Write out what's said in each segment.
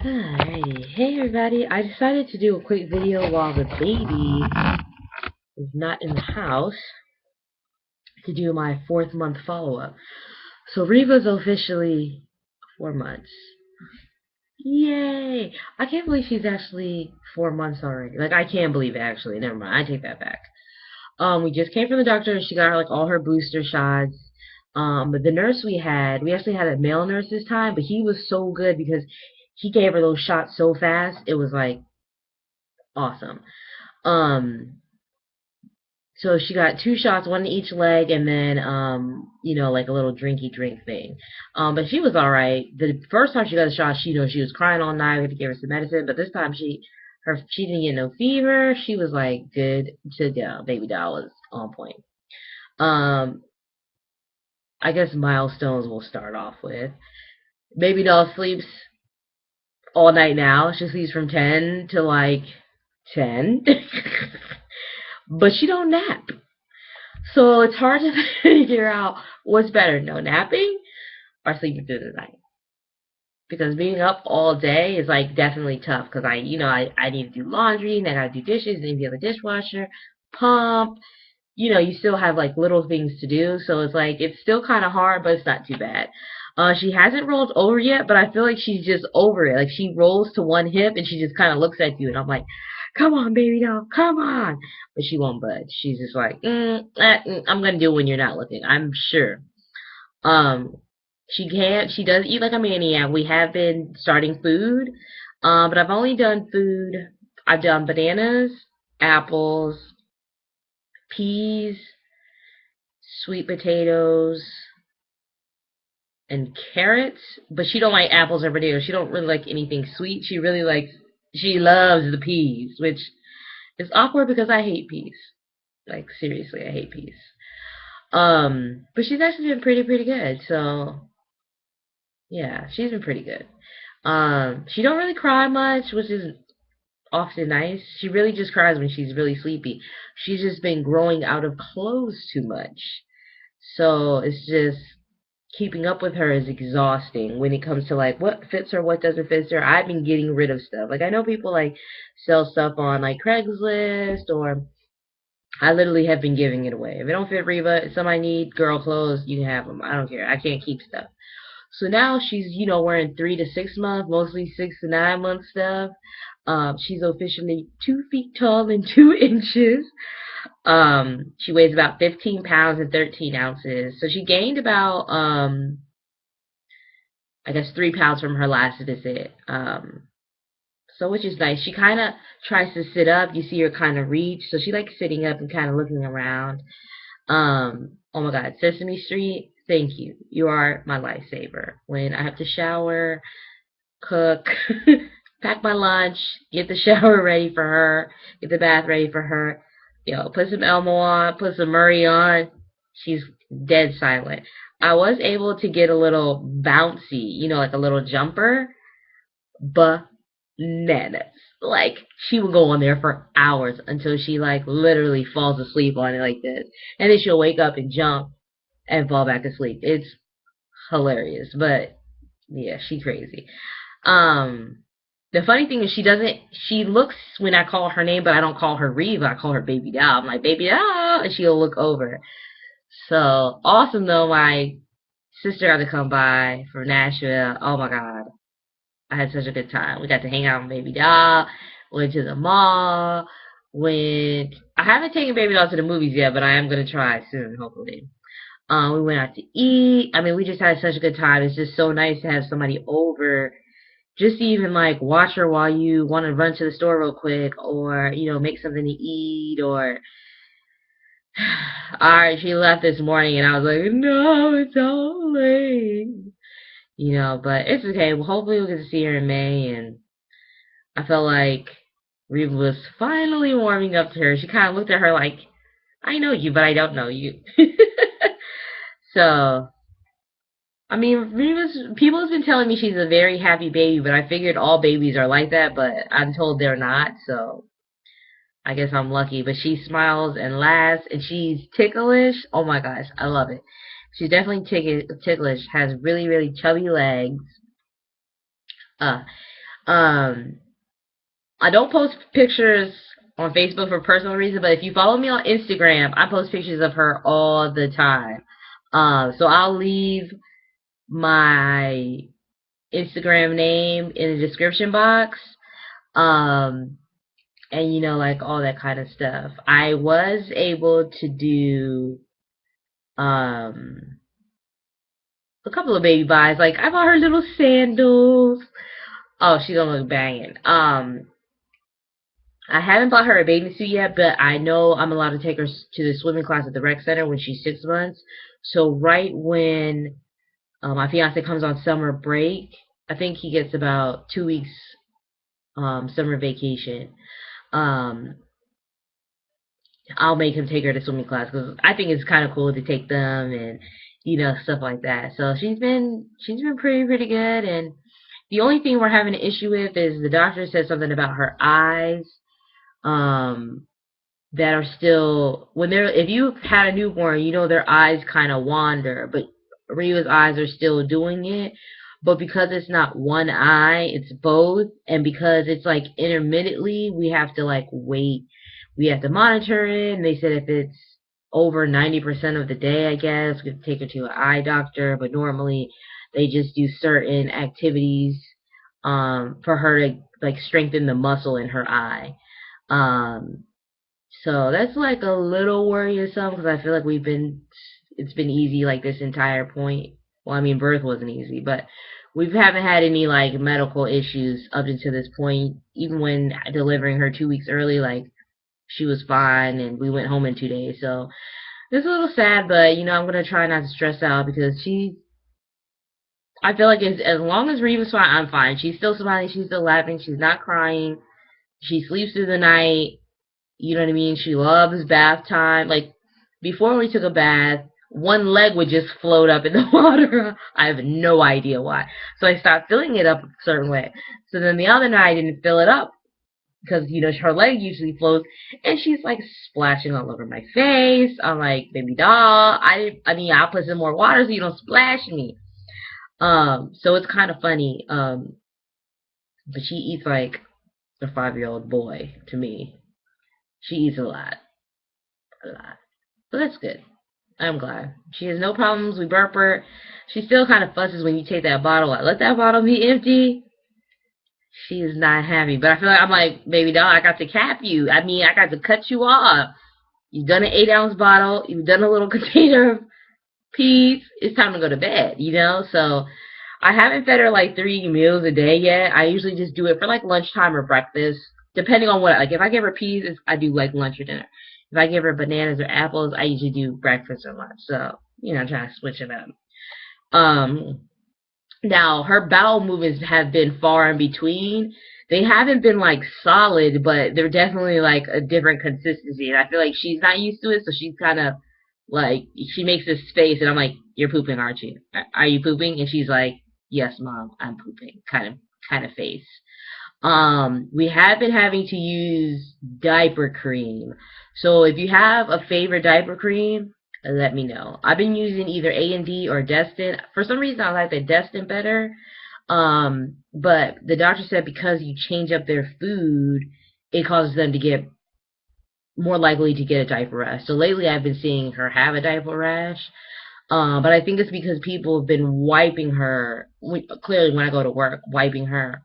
Alrighty, hey everybody, I decided to do a quick video while the baby is not in the house to do my 4th month follow-up. So Reva's officially 4 months. Yay! I can't believe she's actually 4 months already. Like, I can't believe it actually, never mind, I take that back. We just came from the doctor and she got like all her booster shots. But the nurse we actually had a male nurse this time, but he was so good because he gave her those shots so fast, it was like awesome. Um, so she got 2 shots, one in each leg, and then like a little drinky drink thing. But she was all right. The first time she got a shot, she was crying all night. We had to give her some medicine, but this time she didn't get no fever. She was like good to go. Baby doll was on point. Um, I guess milestones we'll start off with. Baby doll sleeps all night now. She sleeps from 10 to like 10. But she don't nap. So it's hard to figure out what's better, no napping or sleeping through the night. Because being up all day is like definitely tough because I need to do laundry and I gotta do dishes and do the dishwasher, pump. You still have like little things to do, so it's like it's still kind of hard, but it's not too bad. She hasn't rolled over yet, but I feel like she's just over it. Like she rolls to one hip and she just kind of looks at you, and I'm like, "Come on, baby doll, come on!" But she won't budge. She's just like, "I'm gonna do it when you're not looking." I'm sure. Um, she does eat like a maniac. We have been starting food, but I've only done food. I've done bananas, apples, peas, sweet potatoes, and carrots, but she don't like apples or potatoes. She don't really like anything sweet. She loves the peas, which is awkward because I hate peas. Like seriously, I hate peas. But she's actually been pretty good. So yeah, she's been pretty good. She don't really cry much, which is often nice. She really just cries when she's really sleepy. She's just been growing out of clothes too much. So it's just keeping up with her is exhausting when it comes to like what fits her, what doesn't fit her. I've been getting rid of stuff. Like I know people like sell stuff on like Craigslist, or I literally have been giving it away. If it don't fit Reva, if somebody need girl clothes, you can have them. I don't care. I can't keep stuff. So now she's wearing 3 to 6 month, mostly 6 to 9 month stuff. She's officially 2 feet tall and 2 inches. She weighs about 15 pounds and 13 ounces. So she gained about, I guess 3 pounds from her last visit. So which is nice. She kind of tries to sit up. You see her kind of reach. So she likes sitting up and kind of looking around. Oh my God, Sesame Street, thank you. You are my lifesaver. When I have to shower, cook, pack my lunch, get the shower ready for her, get the bath ready for her. Put some Elmo on, put some Murray on. She's dead silent. I was able to get a little bouncy, like a little jumper, bananas. Like she will go on there for hours until she like literally falls asleep on it like this, and then she'll wake up and jump and fall back asleep. It's hilarious, but yeah, she's crazy. Um, the funny thing is she doesn't. She looks when I call her name, but I don't call her Reva. I call her Baby Doll. I'm like Baby Doll, and she'll look over. So awesome though. My sister got to come by from Nashville. Oh my God, I had such a good time. We got to hang out with Baby Doll. Went to the mall. Went. I haven't taken Baby Doll to the movies yet, but I am gonna try soon, hopefully. We went out to eat. I mean, we just had such a good time. It's just so nice to have somebody over, just to even like watch her while you want to run to the store real quick, or make something to eat, or. Alright, she left this morning, and I was like, no, it's all late. But it's okay. Well, hopefully we'll get to see her in May, and I felt like Reba was finally warming up to her. She kind of looked at her like, I know you, but I don't know you. So, I mean, people have been telling me she's a very happy baby, but I figured all babies are like that, but I'm told they're not, so I guess I'm lucky. But she smiles and laughs, and she's ticklish. Oh my gosh, I love it. She's definitely ticklish, has really chubby legs. Uh, Um, I don't post pictures on Facebook for personal reasons, but if you follow me on Instagram, I post pictures of her all the time. So I'll leave my Instagram name in the description box. Um, and like all that kind of stuff. I was able to do um a couple of baby buys. Like I bought her little sandals. Oh, she's gonna look banging. I haven't bought her a bathing suit yet, but I know I'm allowed to take her to the swimming class at the rec center when she's 6 months. So right when my fiance comes on summer break, I think he gets about 2 weeks summer vacation. Um, I'll make him take her to swimming class because I think it's kind of cool to take them and stuff like that. So she's been pretty good. And the only thing we're having an issue with is the doctor said something about her eyes. Um, that are still when they're if you've had a newborn, their eyes kind of wander, but Riva's eyes are still doing it. But because it's not one eye, it's both, and because it's like intermittently, we have to like wait. We have to monitor it, and they said if it's over 90% of the day, I guess we have to take her to an eye doctor. But normally, they just do certain activities for her to like strengthen the muscle in her eye. Um, so that's like a little worrisome because I feel like it's been easy like this entire point. Well, I mean, birth wasn't easy, but we haven't had any like medical issues up until this point. Even when delivering her 2 weeks early, like she was fine and we went home in 2 days. So it's a little sad, but I'm gonna try not to stress out because I feel like as long as Reva's fine, I'm fine. She's still smiling, she's still laughing, she's not crying, she sleeps through the night. You know what I mean? She loves bath time. Like, before we took a bath, one leg would just float up in the water. I have no idea why. So I stopped filling it up a certain way. So then the other night I didn't fill it up because, her leg usually floats. And she's like splashing all over my face. I'm like, baby doll, I'll put some more water so you don't splash me. So it's kind of funny. But she eats like a 5-year-old boy to me. She eats a lot. But that's good. I'm glad. She has no problems. We burp her. She still kind of fusses when you take that bottle out. Let that bottle be empty. She is not happy. But I feel like I'm like, baby doll, I got to cap you. I mean, I got to cut you off. You've done an 8-ounce bottle. You've done a little container of peas. It's time to go to bed. So I haven't fed her like 3 meals a day yet. I usually just do it for like lunchtime or breakfast, depending on what. Like if I give her peas, I do like lunch or dinner. If I give her bananas or apples, I usually do breakfast or lunch. So trying to switch it up. Um, Now her bowel movements have been far in between. They haven't been like solid, but they're definitely like a different consistency. And I feel like she's not used to it, so she's kind of like she makes this face, and I'm like, "You're pooping, aren't you? Are you pooping?" And she's like, "Yes, mom, I'm pooping." Kind of face. We have been having to use diaper cream. So if you have a favorite diaper cream, let me know. I've been using either A&D or Destin. For some reason, I like the Destin better. But the doctor said because you change up their food, it causes them to get more likely to get a diaper rash. So lately, I've been seeing her have a diaper rash. But I think it's because people have been wiping her. Clearly, when I go to work, wiping her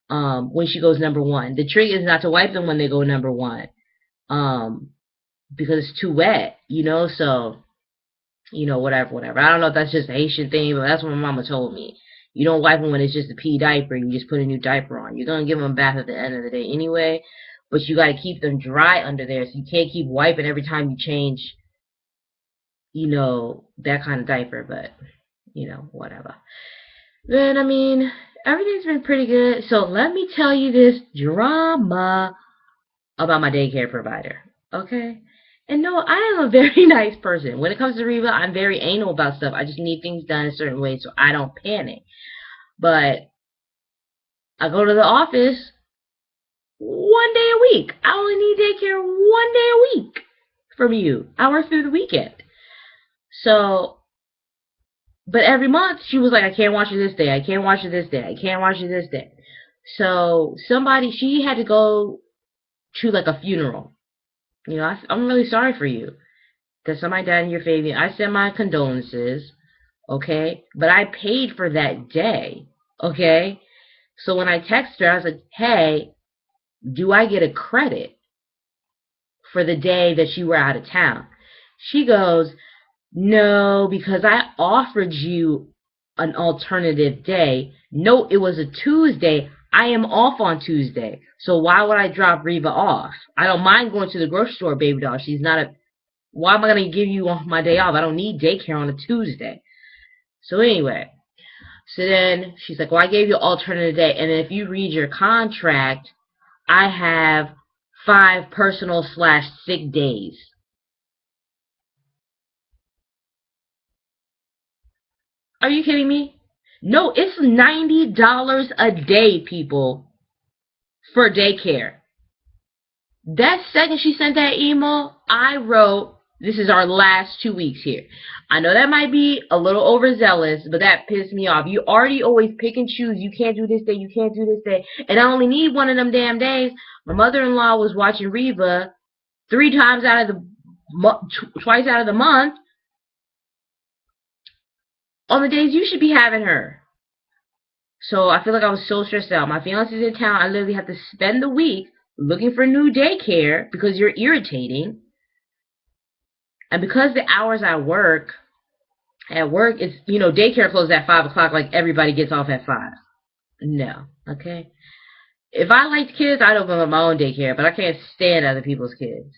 when she goes number one. The trick is not to wipe them when they go number one, um, because it's too wet, So, whatever. I don't know if that's just a Haitian thing, but that's what my mama told me. You don't wipe them when it's just a pee diaper. You just put a new diaper on. You're gonna give them a bath at the end of the day anyway, but you gotta keep them dry under there. So you can't keep wiping every time you change, that kind of diaper. But whatever. Then, I mean, everything's been pretty good. So let me tell you this drama about my daycare provider. Okay? And no, I am a very nice person. When it comes to Reva, I'm very anal about stuff. I just need things done a certain way so I don't panic. But I go to the office 1 day a week. I only need daycare 1 day a week from you. I work through the weekend. So, but every month she was like, I can't watch you this day. I can't watch you this day. I can't watch you this day. So she had to go to like a funeral. You know, I'm really sorry for you that somebody died in your family. I send my condolences, okay? But I paid for that day, okay? So when I texted her, I was like, hey, do I get a credit for the day that you were out of town? She goes, no, because I offered you an alternative day. No, it was a Tuesday. I am off on Tuesday. So why would I drop Reva off? I don't mind going to the grocery store, baby doll. She's not a... Why am I going to give you my day off? I don't need daycare on a Tuesday. So anyway, so then she's like, well, I gave you an alternative day. And if you read your contract, I have 5 personal/sick days. Are you kidding me? No, it's $90 a day, people, for daycare. That second she sent that email, I wrote, this is our last 2 weeks here. I know that might be a little overzealous, but that pissed me off. You already always pick and choose. You can't do this day, you can't do this day. And I only need one of them damn days. My mother-in-law was watching Reva 3 times out of the twice out of the month on the days you should be having her. So I feel like I was so stressed out. My fiance's in town. I literally have to spend the week looking for new daycare because you're irritating. And because the hours I work, at work, it's, you know, daycare closes at 5 o'clock, like everybody gets off at 5. No, okay? If I liked kids, I'd open up my own daycare, but I can't stand other people's kids.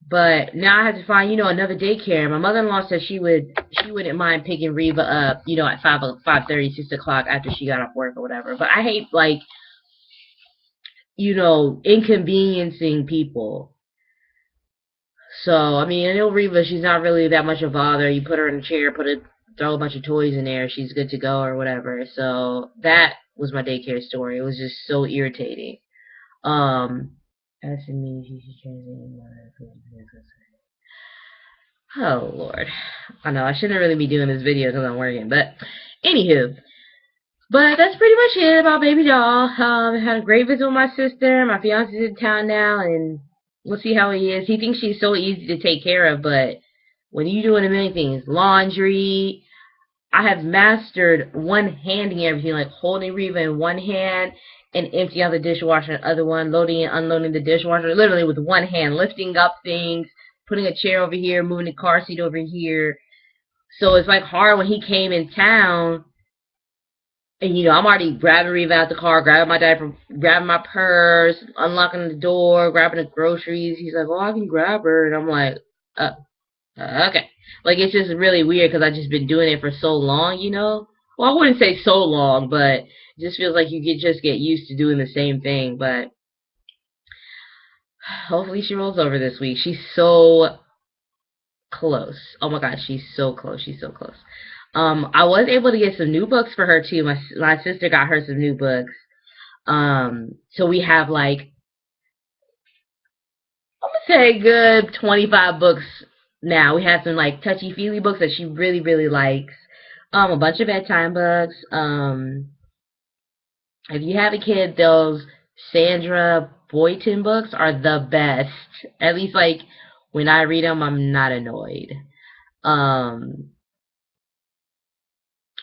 But now I have to find, you know, another daycare. My mother-in-law said she wouldn't mind picking Reva up, you know, at 5:30, 6 o'clock after she got off work or whatever. But I hate, like, you know, inconveniencing people. So, I mean, I know Reva, she's not really that much of a bother. You put her in a chair, throw a bunch of toys in there, she's good to go or whatever. So that was my daycare story. It was just so irritating. Asking me if you should translate my... Oh, Lord. I know, I shouldn't really be doing this video because I'm working, but anywho. But that's pretty much it about Baby Doll. I had a great visit with my sister. My fiance's in town now, and we'll see how he is. He thinks she's so easy to take care of, but when you're doing a million things, laundry, I have mastered one-handing everything, like holding Reva in one hand and emptying out the dishwasher in the other one, loading and unloading the dishwasher, literally with one hand, lifting up things, putting a chair over here, moving the car seat over here. So it's like hard when he came in town. And, you know, I'm already grabbing Reva out the car, grabbing my diaper, grabbing my purse, unlocking the door, grabbing the groceries. He's like, oh, I can grab her. And I'm like, okay. Like, it's just really weird because I've just been doing it for so long, you know? Well, I wouldn't say so long, but it just feels like you just get used to doing the same thing. But hopefully she rolls over this week. She's so close. Oh, my God, she's so close. She's so close. I was able to get some new books for her too. My sister got her some new books. So we have like, I'm gonna say good 25 books now. We have some like touchy-feely books that she really, really likes. A bunch of bedtime books. If you have a kid, those Sandra Boynton books are the best. At least like when I read them, I'm not annoyed.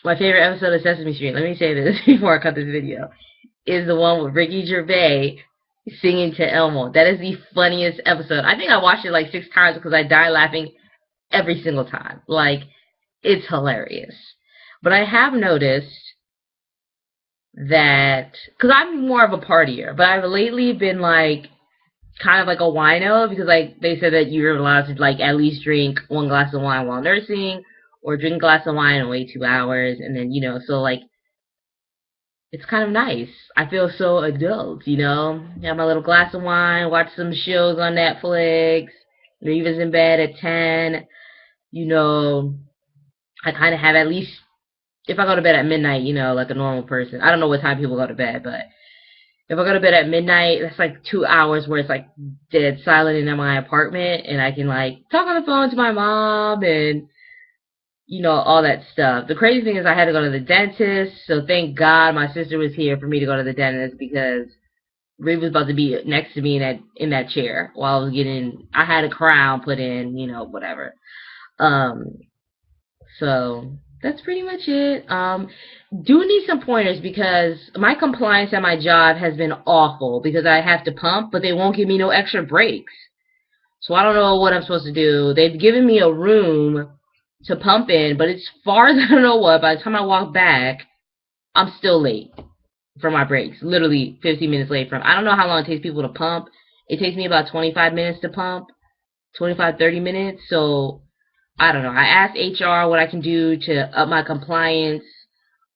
My favorite episode of Sesame Street, let me say this before I cut this video, is the one with Ricky Gervais singing to Elmo. That is the funniest episode. I think I watched it like 6 times because I die laughing every single time. Like, it's hilarious. But I have noticed that, because I'm more of a partier, but I've lately been like, kind of like a wino, because like they said that you're allowed to like at least drink 1 glass of wine while nursing, or drink a glass of wine and wait 2 hours, and then, you know, so, like, it's kind of nice. I feel so adult, you know? Have my little glass of wine, watch some shows on Netflix, Reva's in bed at 10, you know, I kind of have at least, if I go to bed at midnight, you know, like a normal person. I don't know what time people go to bed, but if I go to bed at midnight, that's like 2 hours where it's, like, dead silent in my apartment, and I can, like, talk on the phone to my mom, and all that stuff. The crazy thing is I had to go to the dentist, so thank God my sister was here for me to go to the dentist because Reed was about to be next to me in that chair while I had a crown put in, whatever. Um, so that's pretty much it. Do need some pointers because my compliance at my job has been awful because I have to pump, but they won't give me no extra breaks. So I don't know what I'm supposed to do. They've given me a room to pump in, but it's far as I don't know what. By the time I walk back, I'm still late for my breaks. Literally 15 minutes late from. I don't know how long it takes people to pump. It takes me about 25 minutes to pump, 25, 30 minutes. So I don't know. I asked HR what I can do to up my compliance,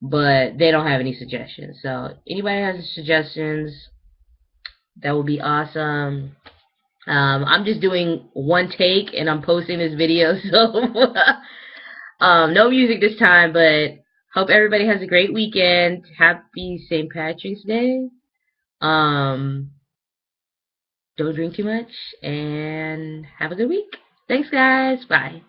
but they don't have any suggestions. So anybody has suggestions, that would be awesome. I'm just doing one take and I'm posting this video, so no music this time, but hope everybody has a great weekend. Happy St. Patrick's Day. Um, don't drink too much and have a good week. Thanks, guys. Bye.